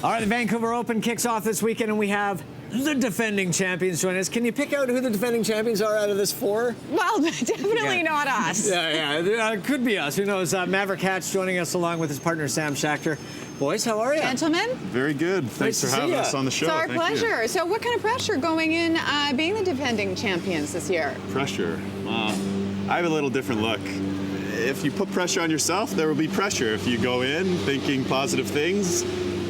All right, the Vancouver Open kicks off this weekend, and we have the defending champions join us. Can you pick out who the defending champions are out of this four? Well, definitely not us. Yeah, it could be us. Who knows? Maverick joining us along with his partner, Sam Schachter. Boys, how are you? Gentlemen? Very good. Thanks for having us on the show. It's our Thank pleasure. you. So what kind of pressure going in being the defending champions this year? Pressure? I have a little different look. If you put pressure on yourself, there will be pressure. If you go in thinking positive things,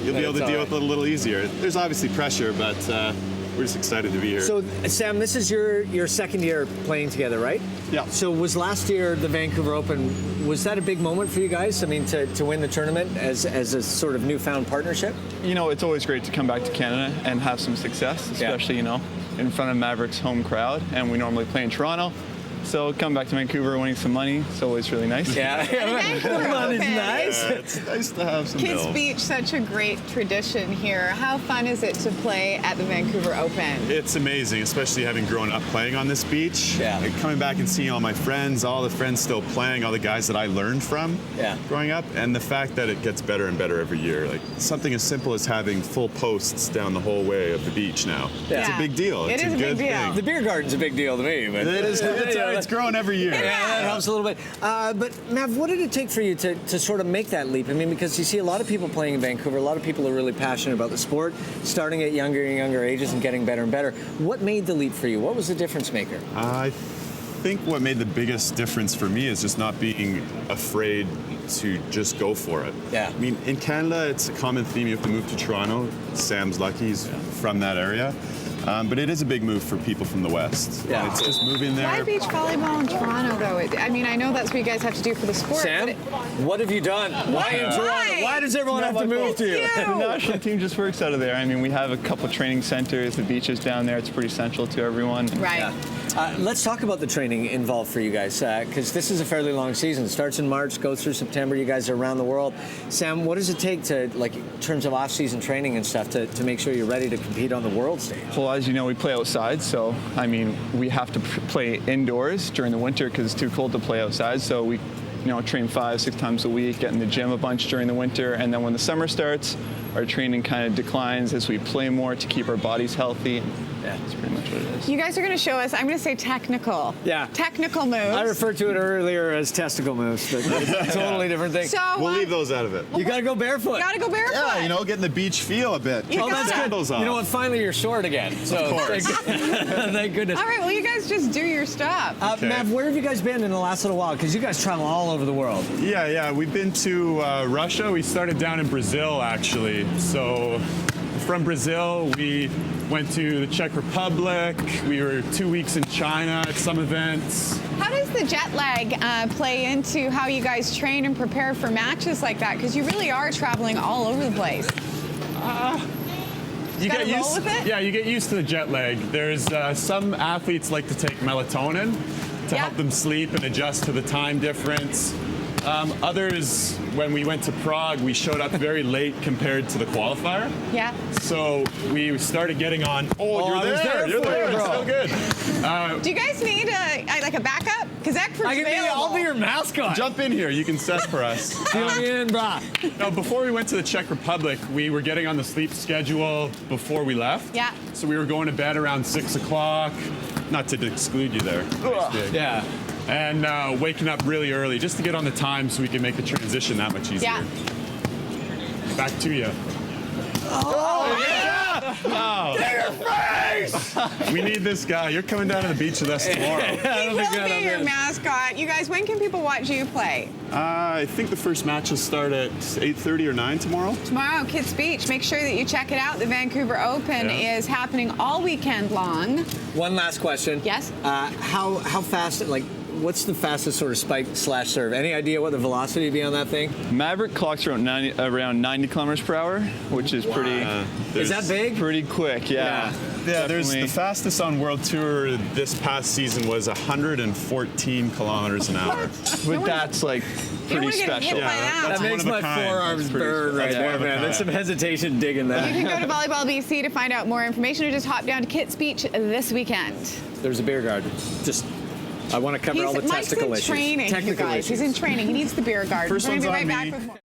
you'll be able to deal with it a little easier. There's obviously pressure, but we're just excited to be here. So, Sam, this is your second year playing together, right? Yeah. So was last year the Vancouver Open, was that a big moment for you guys? I mean, to win the tournament as a sort of newfound partnership? You know, it's always great to come back to Canada and have some success, especially, you know, in front of Maverick's home crowd. And we normally play in Toronto. So coming back to Vancouver, winning some money, it's always really nice. Yeah, Vancouver money's Open. nice. Yeah, it's nice to have some Kids bills. Beach, such a great tradition here. How fun is it to play at the Vancouver Open? It's amazing, especially having grown up playing on this beach. Yeah. And coming back and seeing all my friends, all the friends still playing, all the guys that I learned from growing up, and the fact that it gets better and better every year. Like something as simple as having full posts down the whole way of the beach now. Yeah. It's a big deal. It It's is a big good deal. thing. The beer garden's a big deal to me. But It is. It's growing every year. Yeah, that helps a little bit. But Mav, what did it take for you to sort of make that leap? I mean, because you see a lot of people playing in Vancouver, a lot of people are really passionate about the sport, starting at younger and younger ages and getting better and better. What made the leap for you? What was the difference maker? I think what made the biggest difference for me is just not being afraid to just go for it. Yeah. I mean, in Canada, it's a common theme. You have to move to Toronto. Sam's lucky. He's from that area. But it is a big move for people from the West. Yeah. It's just moving there. Why beach volleyball in Toronto, though? I mean, I know that's what you guys have to do for the sport. Sam, what have you done? Why in Toronto? Why does everyone have to move to you? The national team just works out of there. I mean, we have a couple training centers, the beaches down there. It's pretty central to everyone. Right. Let's talk about the training involved for you guys, because this is a fairly long season. It starts in March, goes through September. You guys are around the world. Sam, what does it take to, like, in terms of off-season training and stuff, to make sure you're ready to compete on the world stage? Well, as you know, we play outside, so, I mean, we have to play indoors during the winter because it's too cold to play outside, so we train 5-6 times a week, get in the gym a bunch during the winter, and then when the summer starts, our training kind of declines as we play more to keep our bodies healthy. Yeah, that's pretty much what it is. You guys are going to show us, I'm going to say technical. Yeah. Technical moves. I referred to it earlier as testicle moves, but it's a totally different thing. So, We'll leave those out of it. You got to go barefoot. You got to go barefoot. Yeah, you know, getting the beach feel a bit. You Oh, that's good. Sandals off. You know what? Finally, you're short again. So Of course. thank goodness. All right, well, you guys just do your stuff. Okay. Mav, where have you guys been in the last little while? Because you guys travel all over the world. Yeah, we've been to Russia. We started down in Brazil, actually. So from Brazil, we went to the Czech Republic. We were 2 weeks in China at some events. How does the jet lag play into how you guys train and prepare for matches like that? Because you really are traveling all over the place. You gotta get roll used, with it? Yeah, you get used to the jet lag. There's some athletes like to take melatonin to help them sleep and adjust to the time difference. Others, when we went to Prague, we showed up very late compared to the qualifier. Yeah. So we started getting on. Oh, I was there You're for there. you, bro. Still good. Do you guys need like a backup? Because Eckford's I'll be your mascot. Jump in here. You can set for us. Feel me in, brah. No, before we went to the Czech Republic, we were getting on the sleep schedule before we left. Yeah. So we were going to bed around 6 o'clock. Not to exclude you there. Yeah. And waking up really early just to get on the time so we can make the transition that much easier. Yeah. Back to you. Oh, yeah! Oh. Get your face! We need this guy. You're coming down to the beach with us tomorrow. He will be your mascot. You guys, when can people watch you play? I think the first matches start at 8:30 or 9 tomorrow. Tomorrow, Kids Beach. Make sure that you check it out. The Vancouver Open is happening all weekend long. One last question. Yes? How fast, like, what's the fastest sort of spike/serve? Any idea what the velocity would be on that thing? Maverick clocks around 90 kilometers per hour, which is Is that big? pretty quick, yeah. Yeah, there's Definitely. the fastest on World Tour this past season was 114 kilometers an hour. But that's like You don't pretty want to get hit special. by that. that's That makes one my of a kind. forearms That's pretty- burn right that's one there, of a man. kind. There's some hesitation digging that. You can go to Volleyball BC to find out more information, or just hop down to Kids Beach this weekend. There's a beer garden. Just, I want to cover all the Mike's testicle in issues. training, you Technical guys. issues. He's in training. He needs the beer garden. First We're going to be one's right on back me. with more.